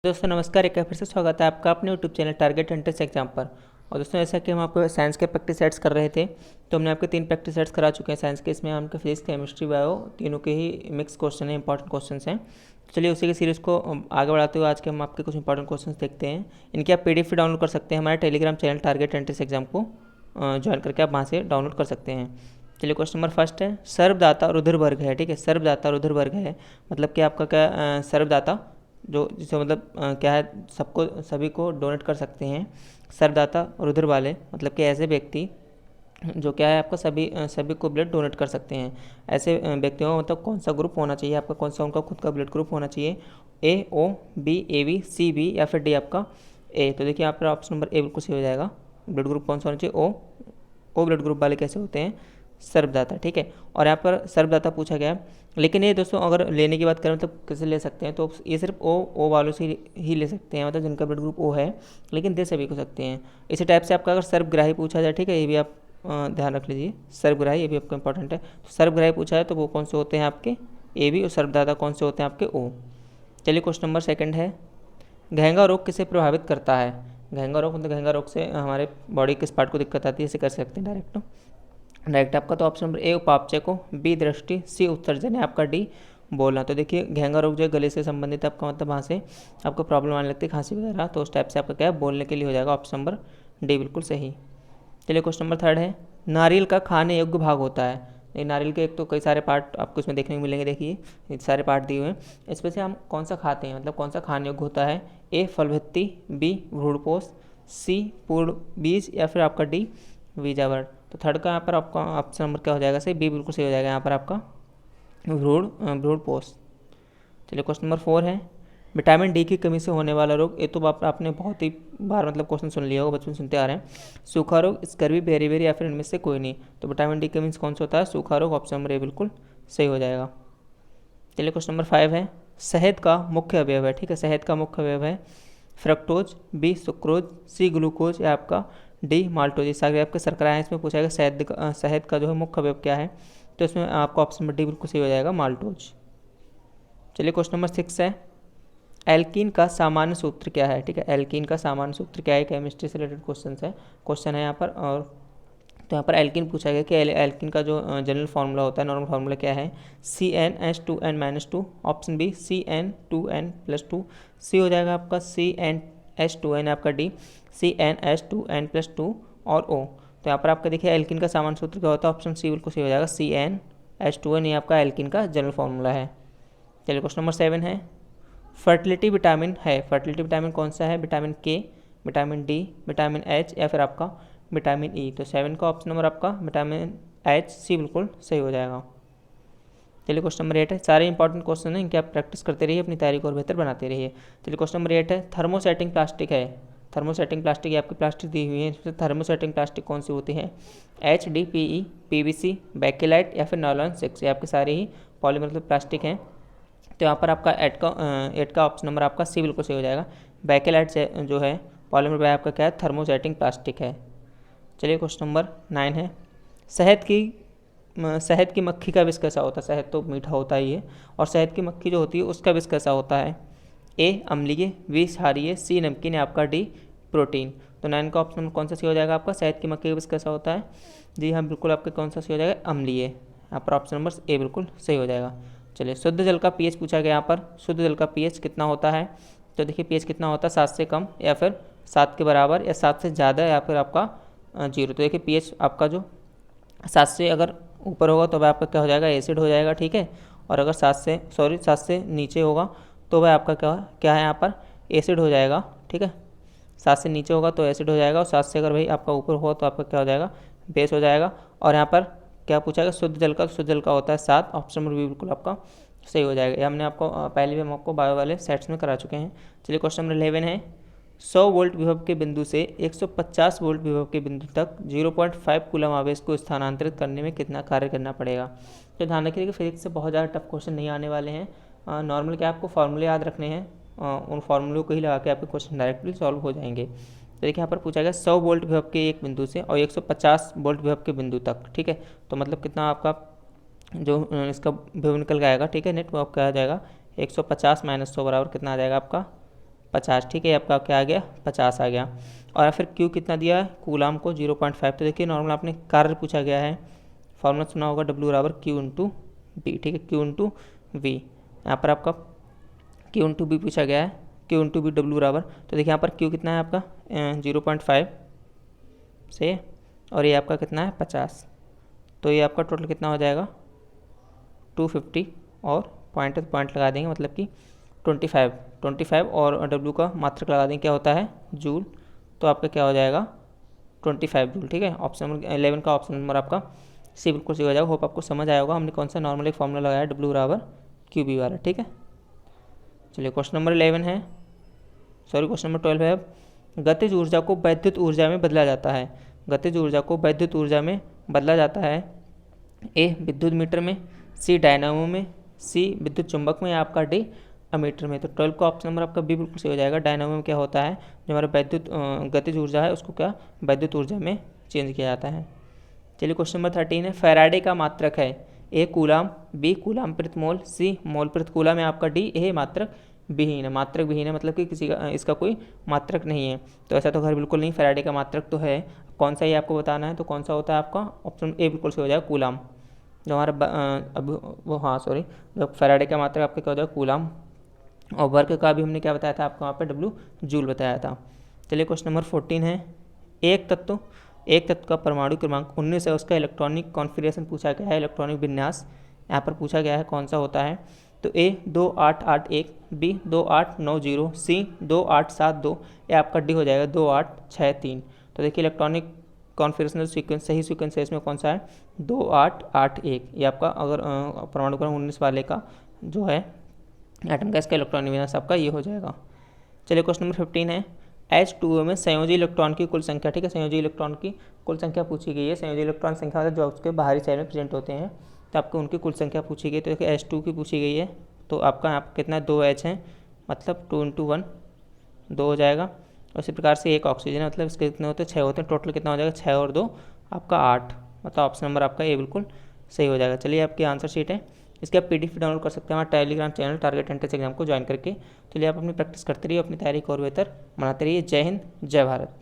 दोस्तों नमस्कार। एक बार फिर से स्वागत है आपका अपने YouTube channel target entrance exam पर। और दोस्तों ऐसा कि हम आपको साइंस के प्रैक्टिस सेट्स कर रहे थे, तो हमने आपके 3 प्रैक्टिस सेट्स करा चुके हैं साइंस के। इसमें हमके फिजिक्स, केमिस्ट्री, बायो तीनों के ही मिक्स क्वेश्चन हैं, इंपॉर्टेंट क्वेश्चन हैं। चलिए उसी की सीरीज़ को आगे बढ़ाते हुए आज के हम आपके कुछ इंपॉर्टेंट क्वेश्चन देखते हैं। इनकी आप PDF डाउनलोड कर सकते हैं हमारे Telegram channel target entrance exam को ज्वाइन करके आप वहाँ से डाउनलोड कर सकते हैं। चलिए क्वेश्चन नंबर फर्स्ट है, सर्वदाता और उर्ध्ववर्ग है। ठीक है, सर्वदाता और उर्ध्ववर्ग है मतलब कि आपका क्या, सर्वदाता जो जिसे मतलब क्या है, सबको सभी को डोनेट कर सकते हैं। सर्वदाता और उधर वाले मतलब कि ऐसे व्यक्ति जो क्या है आपका सभी को ब्लड डोनेट कर सकते हैं। ऐसे व्यक्तियों का मतलब कौन सा ग्रुप होना चाहिए आपका, कौन सा उनका खुद का ब्लड ग्रुप होना चाहिए, A O B AB CB या फिर D आपका A। तो देखिए यहाँ पर ऑप्शन नंबर A बिल्कुल सही हो जाएगा। ब्लड ग्रुप कौन सा होना चाहिए, O ब्लड ग्रुप वाले कैसे होते हैं, सर्वदाता। ठीक है, और यहाँ पर सर्वदाता पूछा गया है। लेकिन ये दोस्तों अगर लेने की बात करें मतलब कैसे ले सकते हैं, तो ये सिर्फ O वालों से ही ले सकते हैं, मतलब जिनका ब्लड ग्रुप O है, लेकिन दे सभी को सकते हैं। इसी टाइप से आपका अगर सर्वग्राही पूछा जाए, ठीक है, ये भी आप ध्यान रख लीजिए, सर्वग्राही ये भी आपका इंपॉर्टेंट है। तो सर्वग्राही पूछा है तो वो कौन से होते हैं आपके AB, और सर्वदाता कौन से होते हैं आपके O। चलिए क्वेश्चन नंबर सेकंड है, घेंगा रोग किसे प्रभावित करता है। घेंगा रोग मतलब घेंगा रोग से हमारे बॉडी किस पार्ट को दिक्कत आती है, इसे कर सकते हैं डायरेक्ट आपका। तो ऑप्शन नंबर A उपापचय को, B दृष्टि, C उत्सर्जन है आपका, D बोलना। तो देखिए घेंगा रोग जो है गले से संबंधित आपका, मतलब वहाँ से आपको प्रॉब्लम आने लगती है, खांसी वगैरह, तो उस टाइप से आपका क्या है बोलने के लिए हो जाएगा ऑप्शन नंबर D बिल्कुल सही। चलिए क्वेश्चन नंबर थर्ड है, नारियल का खाने योग्य भाग होता है। ये नारियल के एक तो कई सारे पार्ट आपको इसमें देखने को मिलेंगे, देखिए ये सारे पार्ट दिए हुए हैं। इसमें से हम कौन सा खाते हैं, मतलब कौन सा खाने योग्य होता है, A फलभित्ति, B भ्रूणपोष, C पूर्ण बीज या फिर आपका D बीजावरण। तो थर्ड का यहाँ पर आपका ऑप्शन नंबर क्या हो जाएगा सही, B बिल्कुल सही हो जाएगा यहाँ पर आपका भ्रूणपोष। चलिए क्वेश्चन नंबर 4 है, विटामिन D की कमी से होने वाला रोग। ये तो आपने बहुत ही बार मतलब क्वेश्चन सुन लिया होगा, बचपन सुनते आ रहे हैं। सूखा रोग, स्कर्वी, बेरीबेरी या फिर इनमें से कोई नहीं। तो विटामिन D की कमी से कौन सा होता है, सूखा रोग, ऑप्शन नंबर A बिल्कुल सही हो जाएगा। चलिए क्वेश्चन नंबर 5 है, शहद का मुख्य अवयव है। ठीक है, शहद का मुख्य अवयव है fructose, B sucrose, C glucose या आपका D माल्टोज। इस आगे आपके शर्करा है, इसमें पूछा गया शहद का जो है मुख्य अवयव क्या है, तो इसमें आपका ऑप्शन नंबर D बिल्कुल सही हो जाएगा, माल्टोज। चलिए क्वेश्चन नंबर 6 है, एल्कीन का सामान्य सूत्र क्या है। ठीक है, एल्कीन का सामान्य सूत्र क्या है, केमिस्ट्री से रिलेटेड क्वेश्चन है यहाँ पर। और तो यहाँ पर एल्कीन पूछा गया कि एल्कीन का जो जनरल फार्मूला होता है, नॉर्मल फार्मूला क्या है, CnH2n-2। Option B CN2n+2, C हो जाएगा आपका CnH2n आपका D, CnH2n+2 और O। तो यहाँ पर आपका देखिए एल्कीन का सामान्य सूत्र क्या होता है, ऑप्शन C बिल्कुल सही हो जाएगा, CnH2n, ये आपका एल्कीन का जनरल फार्मूला है। चलिए क्वेश्चन नंबर 7 है, फर्टिलिटी विटामिन है। फर्टिलिटी विटामिन कौन सा है, vitamin K, vitamin D, vitamin H या फिर आपका विटामिन E। तो 7 का ऑप्शन नंबर आपका विटामिन C बिल्कुल सही हो जाएगा। चलिए क्वेश्चन नंबर 8 है, सारे इंपॉर्टेंट क्वेश्चन हैं, इनकी आप प्रैक्टिस करते रहिए, अपनी तैयारी को और बेहतर बनाते रहिए। चलिए क्वेश्चन नंबर 8 है, थर्मोसेटिंग प्लास्टिक है। थर्मोसेटिंग प्लास्टिक, ये आपकी प्लास्टिक दी हुई है, इसमें थर्मोसेटिंग प्लास्टिक कौन सी होती है, HDPE, PVC, बैकेलाइट या फिर नायलॉन 6। ये आपके सारे ही पॉलीमर मतलब प्लास्टिक हैं। तो यहाँ पर आपका एट का ऑप्शन नंबर आपका C बिल्कुल सही हो जाएगा। बैकेलाइट जो है पॉलीमर बाय आपका क्या है, थर्मोसेटिंग प्लास्टिक है। चलिए क्वेश्चन नंबर 9 है, शहद की मक्खी का विष कैसा होता है। शहद तो मीठा होता ही है, और शहद की मक्खी जो होती है उसका विष कैसा होता है, A अम्लीय, B क्षारीय, C नमकीन है आपका, D प्रोटीन। तो 9 का ऑप्शन नंबर कौन सा सही हो जाएगा आपका, शहद की मक्खी का विष कैसा होता है, जी हाँ बिल्कुल आपका कौन सा सही हो जाएगा, अम्लीय। यहाँ पर ऑप्शन नंबर A बिल्कुल सही हो जाएगा। चलिए शुद्ध जल का pH पूछा गया यहाँ पर, शुद्ध जल का pH कितना होता है। तो देखिए pH कितना होता है, 7 से कम या फिर 7 के बराबर या 7 से ज़्यादा या फिर आपका 0। तो देखिए pH आपका जो 7 से अगर ऊपर होगा तो वह आपका क्या हो जाएगा, एसिड हो जाएगा। ठीक है, और अगर 7 से नीचे होगा तो वह आपका क्या है यहाँ पर, एसिड हो जाएगा। ठीक है, 7 से नीचे होगा तो एसिड हो जाएगा, और 7 से अगर भाई आपका ऊपर हो तो आपका क्या हो जाएगा, बेस हो जाएगा। और यहाँ पर क्या पूछा गया, शुद्ध जल का होता है 7, ऑप्शन नंबर B बिल्कुल आपका सही हो जाएगा। ये हमने आपको पहले भी हम आपको बायो वाले सेट्स में करा चुके हैं। चलिए क्वेश्चन नंबर 11 है, 100 वोल्ट विभव के बिंदु से 150 वोल्ट विभव के बिंदु तक 0.5 कूलम आवेश को स्थानांतरित करने में कितना कार्य करना पड़ेगा। तो ध्यान रखिए कि फिजिक्स से बहुत ज़्यादा टफ क्वेश्चन नहीं आने वाले हैं। नॉर्मल क्या आपको फॉर्मूले याद रखने हैं, उन फार्मूलों को ही लगा के आपके क्वेश्चन डायरेक्टली सॉल्व हो जाएंगे। तो देखिए यहाँ पर पूछा गया 100 वोल्ट विभव के एक बिंदु से और 150 वोल्ट विभव के बिंदु तक। ठीक है, तो मतलब कितना आपका जो इसका विभव निकल के आएगा, ठीक है, नेट वो आपका आ जाएगा 150 - 100 बराबर कितना आ जाएगा आपका 50, ठीक है, आपका क्या आ गया 50 आ गया। और फिर Q कितना दिया है कूलाम को 0.5। तो देखिए नॉर्मल आपने कार्य पूछा गया है, फॉर्मूला सुना होगा W बराबर Q इंटू बी, ठीक है, Q इंटू वी। यहाँ पर आपका Q इंटू बी पूछा गया है, Q इंटू बी W बराबर, तो देखिए यहाँ पर Q कितना है आपका 0.5 से, और ये आपका कितना है 50, तो ये आपका टोटल कितना हो जाएगा 250, और पॉइंट लगा देंगे, मतलब कि 25 और W का मात्रक लगा देंगे, क्या होता है जूल, तो आपका क्या हो जाएगा 25 जूल, ठीक है। ऑप्शन नंबर 11 का ऑप्शन नंबर आपका सी बिल्कुल सही हो जाएगा। होप आपको समझ आया होगा, हमने कौन सा नॉर्मल एक फॉर्मूला लगाया W बराबर QB वाला, ठीक है। चलिए क्वेश्चन नंबर 11 है, सॉरी क्वेश्चन नंबर 12 है। अब गतिज ऊर्जा को वैद्युत ऊर्जा में बदला जाता है, गतिज ऊर्जा को वैद्युत ऊर्जा में बदला जाता है, ए विद्युत मीटर में, सी डायनामो में, सी विद्युत चुंबक में, या आपका डी अमीटर में। तो 12 का ऑप्शन नंबर आपका बी बिल्कुल सही हो जाएगा। डायनामो में क्या होता है, जो हमारा वैद्युत गतिज ऊर्जा है उसको क्या वैद्युत ऊर्जा में चेंज किया जाता है। चलिए क्वेश्चन नंबर 13 है, फैराडे का मात्रक है, ए कूलाम, बी कूलाम प्रति मोल, सी मोल प्रति कूलाम, है आपका डी ए मात्रक विहीन है। मात्रक विहीन है मतलब कि किसी का इसका कोई मात्रक नहीं है, तो ऐसा तो खैर बिल्कुल नहीं, फैराडे का मात्रक तो है। कौन सा ये आपको बताना है, तो कौन सा होता है आपका ऑप्शन ए बिल्कुल सही हो जाएगा कूलाम, जो हमारा अब वो हाँ सॉरी, जो फैराडे का मात्रक आपका क्या हो जाएगा कूलाम, और वर्क का भी हमने क्या बताया था आपको वहाँ पे W जूल बताया था। चलिए क्वेश्चन नंबर 14 है, एक तत्व का परमाणु क्रमांक 19 है, उसका इलेक्ट्रॉनिक कॉन्फ़िगरेशन पूछा गया है, इलेक्ट्रॉनिक विन्यास यहाँ पर पूछा गया है, कौन सा होता है, तो ए 2881, बी 2890, सी 2872, या आपका डी हो जाएगा 2863। तो देखिए इलेक्ट्रॉनिक कॉन्फ़िगरेशनल सीक्वेंस सही सीक्वेंस है इसमें कौन सा है 2881, ये आपका अगर परमाणु क्रमांक 19 वाले का जो है एटम गैस का इलेक्ट्रॉनिक विन्यास आपका ये हो जाएगा। चलिए क्वेश्चन नंबर 15 है, H2O में संयोजी इलेक्ट्रॉन की कुल संख्या, ठीक है, संयोजी इलेक्ट्रॉन की कुल संख्या पूछी गई है। संयोजी इलेक्ट्रॉन संख्या मतलब जो उसके बाहरी साइड में प्रेजेंट होते हैं, तो आपको उनकी कुल संख्या पूछी गई। तो देखिए H2 की पूछी गई है, तो आपका यहाँ पर कितना 2H है, मतलब 2 × 1 2 हो जाएगा। उसी प्रकार से एक ऑक्सीजन है, मतलब इसके कितने होते हैं 6 होते हैं, टोटल कितना हो जाएगा 6 और 2 आपका 8, मतलब ऑप्शन नंबर आपका ये बिल्कुल सही हो जाएगा। चलिए आपकी आंसर शीट है, इसके आप PDF डाउनलोड कर सकते हैं हमारे Telegram channel target entrance exam को ज्वाइन करके। चलिए आप अपनी प्रैक्टिस करते रहिए, अपनी तैयारी को और बेहतर बनाते रहिए। जय हिंद, जय भारत।